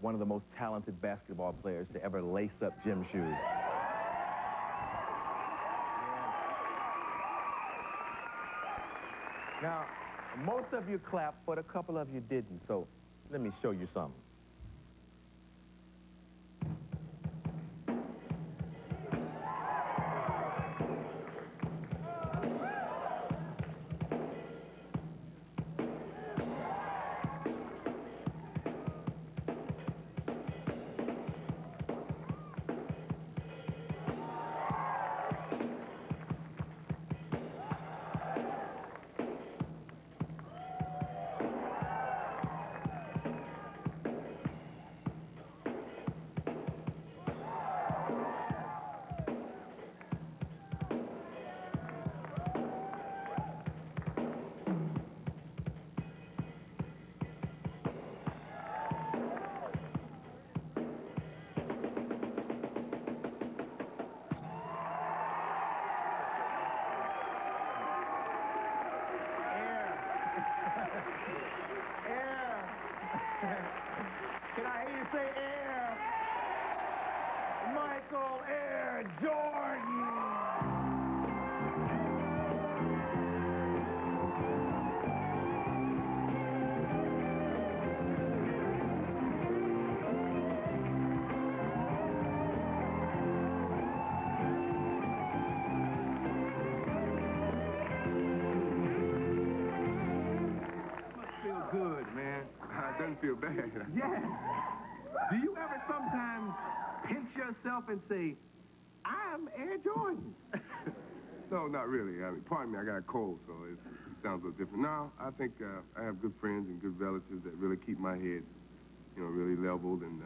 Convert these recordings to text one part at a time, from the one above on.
one of the most talented basketball players to ever lace up gym shoes. Now, most of you clapped, but a couple of you didn't, so let me show you something. Can I hear you say air? Michael Air Jordan! Feel good, man. It doesn't feel bad. Yeah. Do you ever sometimes pinch yourself and say, I'm Air Jordan? No, not really. I mean, pardon me, I got a cold, so it sounds a little different. No, I think I have good friends and good relatives that really keep my head, really leveled and,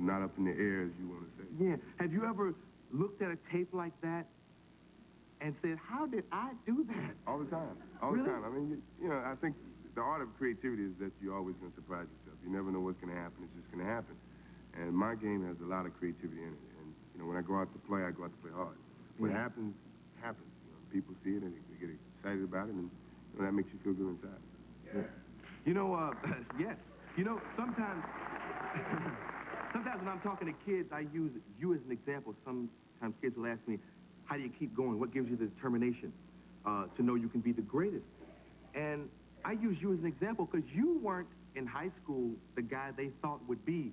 not up in the air, as you want to say. Yeah. Have you ever looked at a tape like that and said, how did I do that? All the time. All Really? the time. I mean, I think the art of creativity is that you're always going to surprise yourself. You never know what's going to happen. It's just going to happen. And my game has a lot of creativity in it. And, when I go out to play, I go out to play hard. What happens, happens. People see it and they get excited about it, and that makes you feel good inside. Yeah. Yes. Sometimes when I'm talking to kids, I use you as an example. Sometimes kids will ask me, how do you keep going? What gives you the determination to know you can be the greatest? And I use you as an example because you weren't in high school the guy they thought would be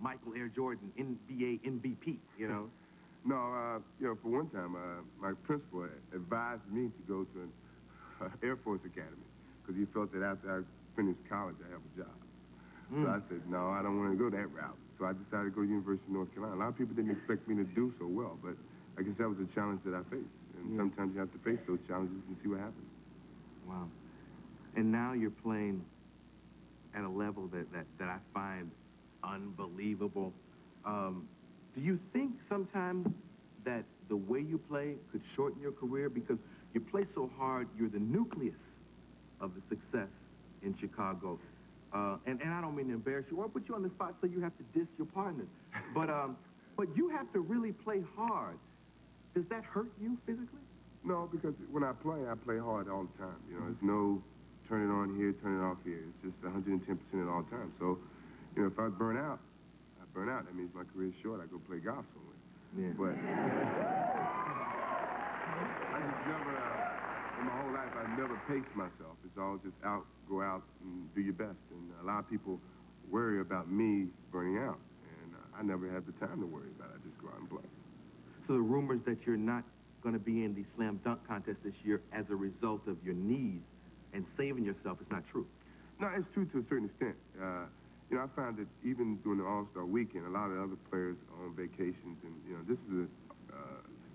Michael Air Jordan, NBA MVP, No, for one time, my principal advised me to go to an Air Force Academy because he felt that after I finished college, I have a job. So I said, no, I don't want to go that route. So I decided to go to University of North Carolina. A lot of people didn't expect me to do so well, but I guess that was a challenge that I faced. And sometimes you have to face those challenges and see what happens. Wow. And now you're playing at a level that I find unbelievable. Do you think sometimes that the way you play could shorten your career? Because you play so hard, you're the nucleus of the success in Chicago. And I don't mean to embarrass you or put you on the spot so you have to diss your partners. But you have to really play hard. Does that hurt you physically? No, because when I play hard all the time. There's no turn it on here, turn it off here. It's just 110% at all times. So, if I burn out, that means my career's short. I go play golf somewhere. Yeah. But I just never, in my whole life, I've never paced myself. It's all just go out and do your best. And a lot of people worry about me burning out. And I never have the time to worry about it. I just go out and play. So the rumors that you're not going to be in the slam dunk contest this year as a result of your knees and saving yourself is not true. No, it's true to a certain extent. I found that even during the All-Star weekend, a lot of other players are on vacations, and, this is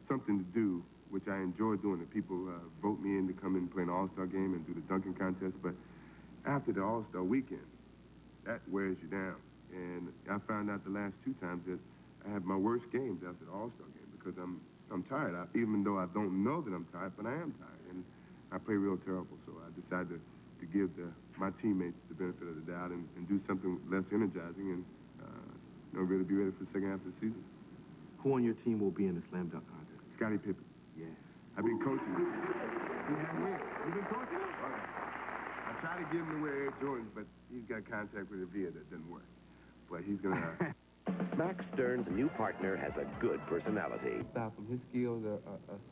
something to do, which I enjoy doing. That people vote me in to come in and play an All-Star game and do the dunking contest, but after the All-Star weekend, that wears you down. And I found out the last two times that I have my worst games after the All-Star game because I'm tired, even though I don't know that I'm tired, but I am tired, and I play real terrible, so I decided to give my teammates the benefit of the doubt and do something less energizing and really be ready for the second half of the season. Who on your team will be in the slam dunk contest? Scottie Pippen. Yeah. I've been coaching him. You've been coaching him? I try to give him to wear Air Jordans, but he's got a contract with Avia that doesn't work. but he's gonna. Max Stern's new partner has a good personality. Stop him. His skills are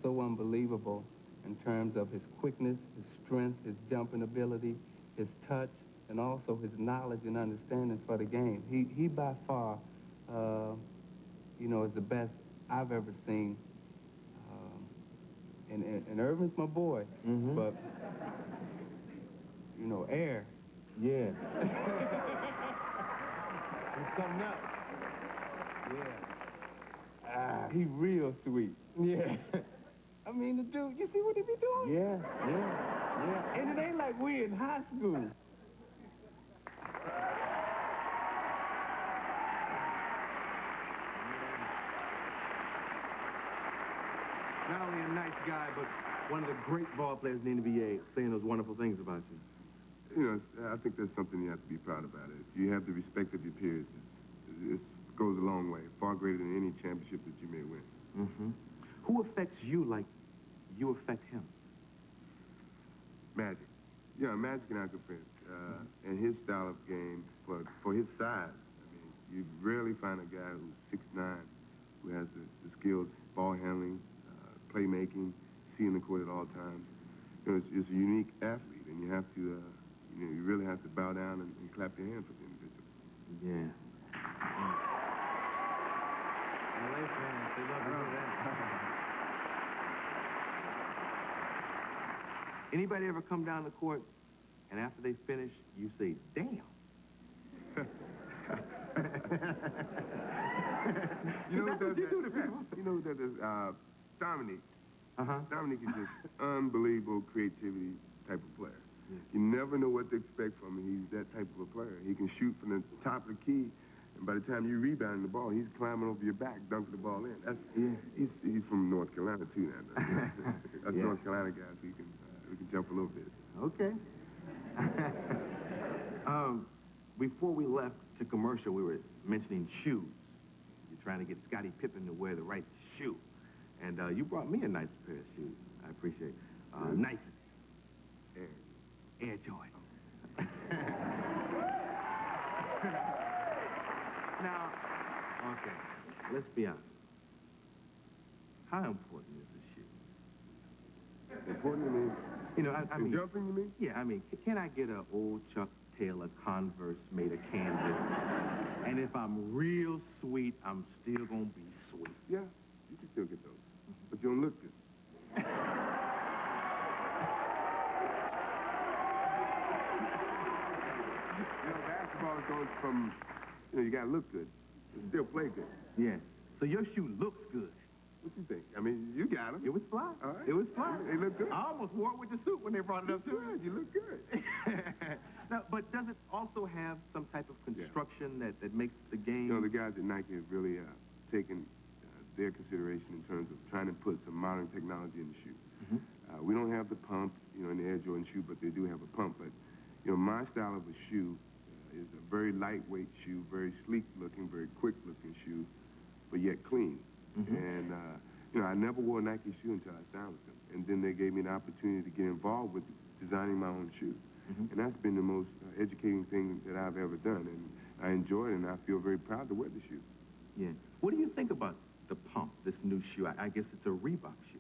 so unbelievable in terms of his quickness, his strength, his jumping ability, his touch, and also his knowledge and understanding for the game. He by far, you know, is the best I've ever seen. And Irvin's my boy, but, you know, Air. Yeah. He's something else. Yeah. He real sweet. Yeah. I mean, the dude, you see what he be doing? Yeah. And it ain't like we in high school. Not only a nice guy, but one of the great ball players in the NBA, saying those wonderful things about you. You know, I think that's something you have to be proud about. If you have the respect of your peers, it goes a long way, far greater than any championship that you may win. Who affects you like you affect him? Magic. Yeah, Magic and I are good friends. And his style of game, for his size, I mean, you rarely find a guy who's 6'9", who has the skills, ball handling, playmaking, seeing the court at all times. You know, it's a unique athlete, and you have to, you know, you really have to bow down and clap your hands for the individual. Yeah. LA fans, they love to hear that. Anybody ever come down the court, and after they finish, you say, damn. You know That's what you do to people. You know that is Dominique. Uh-huh. Dominique is just unbelievable creativity type of player. Yeah. You never know what to expect from him. He's that type of a player. He can shoot from the top of the key, and by the time you rebound the ball, he's climbing over your back, dunking the ball in. He's from North Carolina too now. Us North Carolina guys, we can jump a little bit. Okay. Before we left to commercial, we were mentioning shoes. You're trying to get Scottie Pippen to wear the right shoe. And you brought me a nice pair of shoes. I appreciate it. Nike. Air Jordan. Now, okay, let's be honest. How important is this shoe? Important to me? You know, I mean... Jumping, you mean? Yeah, I mean, can I get an old Chuck Taylor Converse made of canvas? And if I'm real sweet, I'm still gonna be sweet. Yeah, you can still get those. But you don't look good. You know, basketball goes from, you know, you gotta look good, but still play good. Yeah. So your shoe looks good. What you think? I mean, you got them. It was fly. All right. It was fly. They look good. I almost wore it with the suit when they brought it up to me. You look good. Now, but does it also have some type of construction that makes the game... You know, the guys at Nike have really taken their consideration in terms of trying to put some modern technology in the shoe. We don't have the pump, you know, in the Air Jordan shoe, but they do have a pump. But, you know, my style of a shoe is a very lightweight shoe, very sleek-looking, very quick-looking shoe, but yet clean. And, you know, I never wore a Nike shoe until I signed with them. And then they gave me an opportunity to get involved with designing my own shoe. And that's been the most educating thing that I've ever done. And I enjoy it, and I feel very proud to wear the shoe. Yeah. What do you think about the pump, this new shoe? I guess it's a Reebok shoe.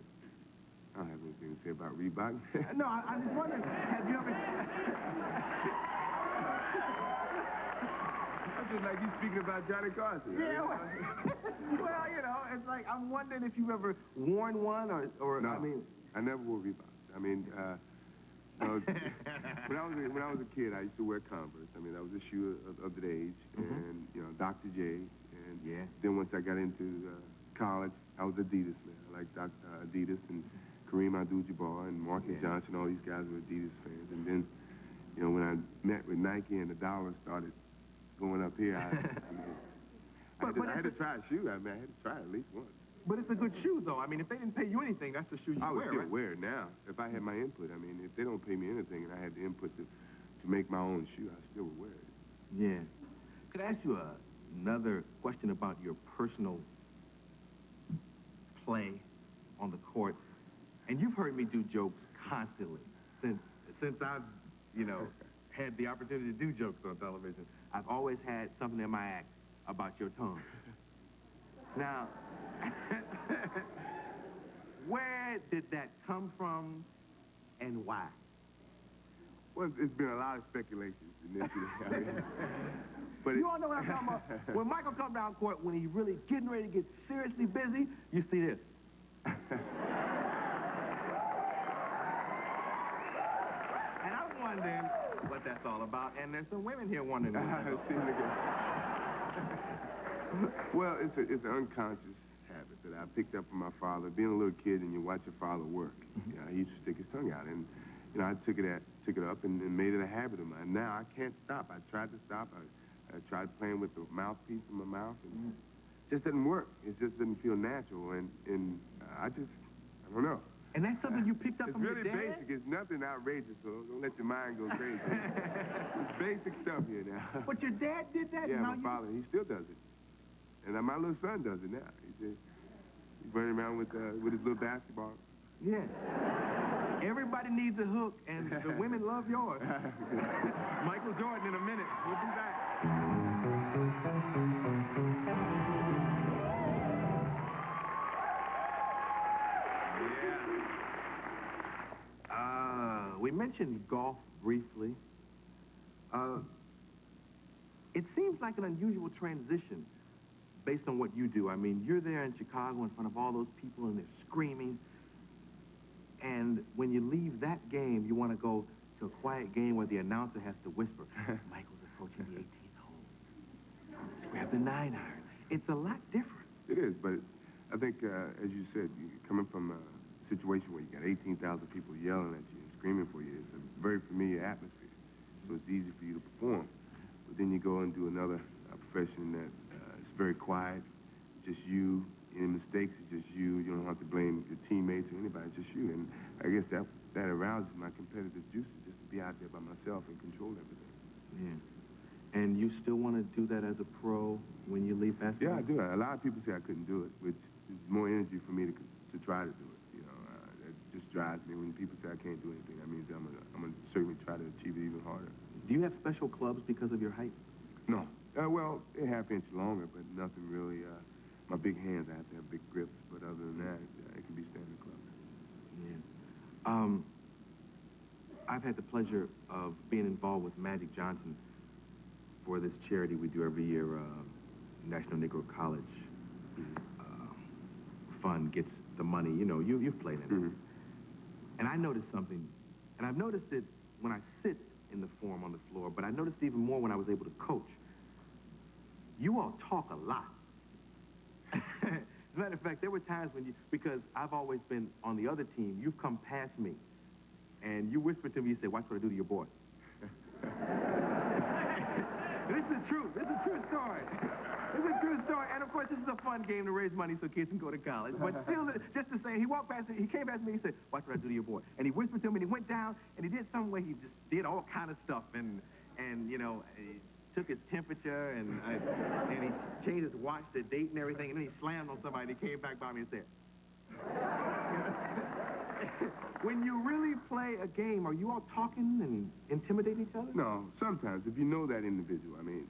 I don't have anything to say about Reebok. No, I'm just wondering, have you ever... I just like you speaking about Johnny Carson. Yeah, well, you know, it's like, I'm wondering if you've ever worn one or No, I mean... I never wore Reeboks. I mean, when I was a kid, I used to wear Converse. I mean, that was a shoe of the age, and, you know, Dr. J. And then once I got into college, I was Adidas, man. I liked Adidas and Kareem Abdul-Jabbar and Marcus Johnson. All these guys were Adidas fans. And then, you know, when I met with Nike and the dollar started going up here, I had to try a shoe. I mean, I had to try it at least once. But it's a good shoe, though. I mean, if they didn't pay you anything, that's the shoe you I would wear, still right? wear it now if I had my input. I mean, if they don't pay me anything and I had the input to make my own shoe, I still would wear it. Yeah. Could I ask you another question about your personal play on the court? And you've heard me do jokes constantly since I've, you know, had the opportunity to do jokes on television. I've always had something in my act about your tongue. Now, where did that come from and why? Well, it's been a lot of speculations initially. I mean, but You all know what I'm talking about? When Michael comes down court, when he's really getting ready to get seriously busy, you see this. And I'm wondering what that's all about, and there's some women here wondering what that's all about. Well, it's an unconscious habit that I picked up from my father. Being a little kid and you watch your father work, you know, he used to stick his tongue out, and you know, I took it up and made it a habit of mine. Now I can't stop. I tried to stop. I tried playing with the mouthpiece in my mouth, and it just doesn't work. It just doesn't feel natural, and I don't know. And that's something you picked up It's from really your dad? basic. It's nothing outrageous, so don't let your mind go crazy. It's basic stuff here now. But your dad did that? Yeah, Now my father, he still does it. And my little son does it now. He's running around with his little basketball. Yeah. Everybody needs a hook, and the women love yours. Michael Jordan in a minute. We'll be back. We mentioned golf briefly. It seems like an unusual transition based on what you do. I mean, you're there in Chicago in front of all those people and they're screaming. And when you leave that game, you want to go to a quiet game where the announcer has to whisper, Michael's approaching the 18th hole. Let's grab the 9-iron. It's a lot different. It is, but I think, as you said, coming from a situation where you got 18,000 people yelling at you and screaming for you, it's a very familiar atmosphere. So it's easy for you to perform. But then you go and do another profession that is very quiet, just you. Any mistakes, it's just you. You don't have to blame your teammates or anybody, it's just you. And I guess that arouses my competitive juices, just to be out there by myself and control everything. Yeah. And you still want to do that as a pro when you leave basketball? Yeah, I do. A lot of people say I couldn't do it, which is more energy for me to try to do it. You know, it just drives me. When people say I can't do anything, that means I'm gonna certainly try to achieve it even harder. Do you have special clubs because of your height? No. Well, they're half-inch longer, but nothing really. My big hands, I have to have big grips, but other than that, it can be standard clubs. Yeah. I've had the pleasure of being involved with Magic Johnson for this charity we do every year, National Negro College Fund gets the money. You know, you've played in it. Mm-hmm. And I noticed something, and I've noticed it when I sit in the forum on the floor, but I noticed it even more when I was able to coach. You all talk a lot. As a matter of fact, there were times when because I've always been on the other team, you've come past me, and you whispered to me, you said, watch what I do to your boy. This is true. This is a true story. This is a true story. And, of course, this is a fun game to raise money so kids can go to college. But still, just to say, he walked past me, he came past me, he said, watch what I do to your boy. And he whispered to me, and he went down, and he did some way he just did all kind of stuff. And you know, he took his temperature, and he changed his watch, the date, and everything. And then he slammed on somebody, and he came back by me and said, when you really play a game, are you all talking and intimidating each other? No, sometimes, if you know that individual, I mean,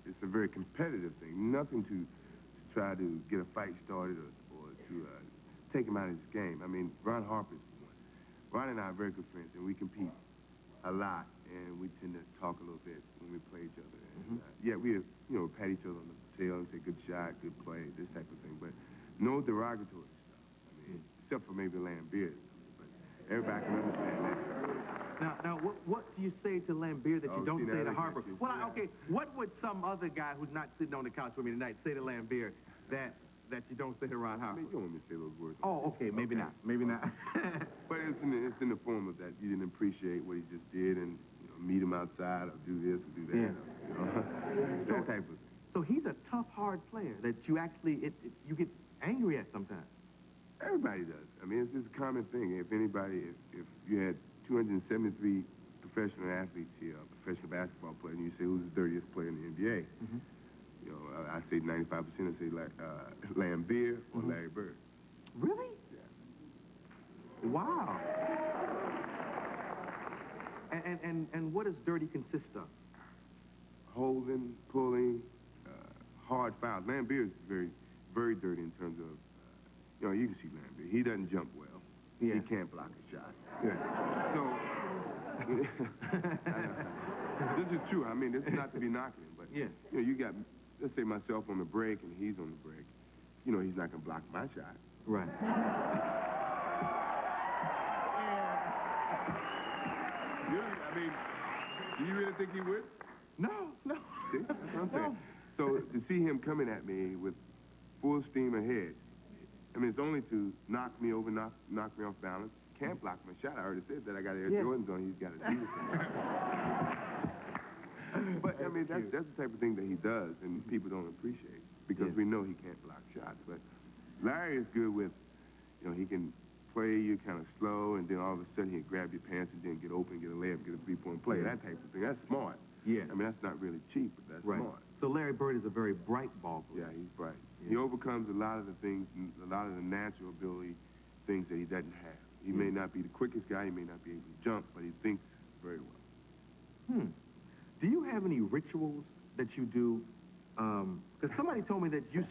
it's a very competitive thing. Nothing to try to get a fight started or to take him out of his game. I mean, Ron Harper's one. Ron and I are very good friends, and we compete a lot, and we tend to talk a little bit when we play each other. And, yeah, we, pat each other on the tail and say, good shot, good play, this type of thing, but no derogatory stuff. I mean, except for maybe Lambeer. Everybody can understand that. Now, what do you say to Lambeer that you don't say to Harper? Well, okay, what would some other guy who's not sitting on the couch with me tonight say to Lambeer that you don't say to Ron Harper? I mean, you don't want me to say those words. Oh, okay, maybe not, maybe not. But it's in the form of that you didn't appreciate what he just did, and meet him outside or do this or do that. Yeah. That type of thing. So he's a tough, hard player that you actually you get angry at sometimes. Everybody does. I mean, it's a common thing. If if you had 273 professional athletes here, professional basketball players, and you say who's the dirtiest player in the NBA, I say 95%. I say Lambeer or Larry Bird. Really? Yeah. Wow. And what does dirty consist of? holding, pulling, hard fouls. Lambeer is very, very dirty in terms of, you know, you can see Lambeer. He doesn't jump well. Yeah. He can't block a shot. Yeah. So, this is true. I mean, this is not to be knocking him, but, Yeah. you know, you got, let's say myself on the break and he's on the break. You know, he's not going to block my shot. Right. Really? I mean, do you really think he would? No. See? That's what I'm saying. So to see him coming at me with full steam ahead, I mean, it's only to knock me over, knock me off balance. Can't block my shot. I already said that. I got Air Jordans on. He's got to do this. But, I mean, that's the type of thing that he does, and people don't appreciate because we know he can't block shots. But Larry is good with, you know, he can play you kind of slow, and then all of a sudden he'll grab your pants and then get open, get a layup, get a three-point play, that type of thing. That's smart. Yeah. I mean, that's not really cheap, but that's smart. So Larry Bird is a very bright ball player. Yeah, he's bright. He overcomes a lot of the things, a lot of the natural ability things that he doesn't have. He may not be the quickest guy, he may not be able to jump, but he thinks very well. Do you have any rituals that you do? Because somebody told me that you,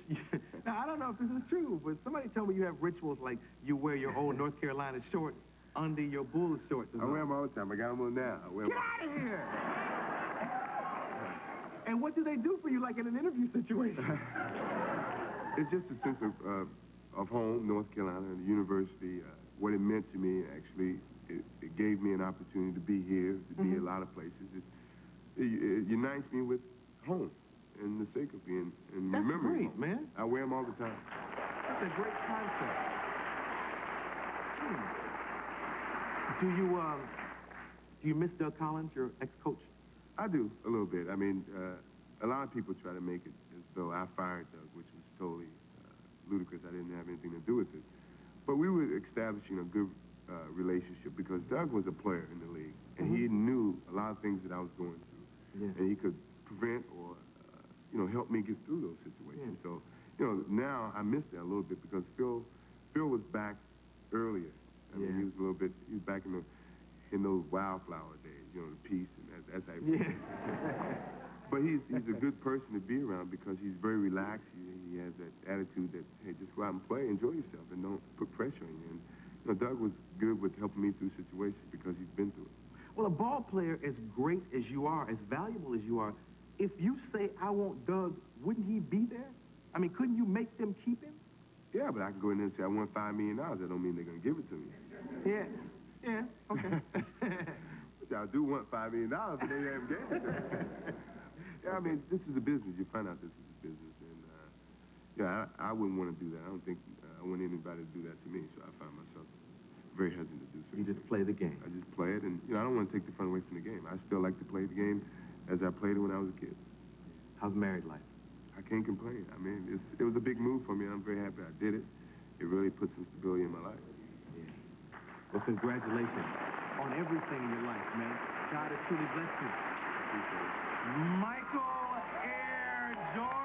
now I don't know if this is true, but somebody told me you have rituals like you wear your old North Carolina shorts under your Bulls shorts. I wear them all the time. I got them on now. I wear them. Get out of here! And what do they do for you, like in an interview situation? It's just a sense of home, North Carolina, and the university. What it meant to me, actually, it gave me an opportunity to be here, to be a lot of places. It unites me with home and the sake of being and That's remembering great, home. man. I wear them all the time. That's a great concept. Do you miss Doug Collins, your ex-coach? I do, a little bit. I mean, a lot of people try to make it as though I fired Doug, which was totally ludicrous. I didn't have anything to do with it. But we were establishing a good relationship because Doug was a player in the league, and he knew a lot of things that I was going through. And he could prevent or, you know, help me get through those situations. So, you know, now I miss that a little bit because Phil was back earlier. I mean, he was back in those wildflower days, you know, the peace and that type of thing. But he's a good person to be around because he's very relaxed. He has that attitude that, hey, just go out and play, enjoy yourself, and don't put pressure on you. And, you know, Doug was good with helping me through situations because he's been through it. Well, a ball player as great as you are, as valuable as you are, if you say, I want Doug, wouldn't he be there? I mean, couldn't you make them keep him? Yeah, but I can go in there and say, I want $5 million. That don't mean they're going to give it to me. Yeah, okay. Which I do want $5 million, but they haven't given it to me. Yeah, I mean, this is a business. You find out this is a business. And, yeah, I wouldn't want to do that. I don't think I want anybody to do that to me, so I find myself very hesitant to do so. You just play the game. I just play it, and, you know, I don't want to take the fun away from the game. I still like to play the game as I played it when I was a kid. How's married life? I can't complain. I mean, it was a big move for me, and I'm very happy I did it. It really put some stability in my life. Yeah. Well, congratulations on everything in your life, man. God has truly blessed you. Appreciate it. Michael Air Jordan.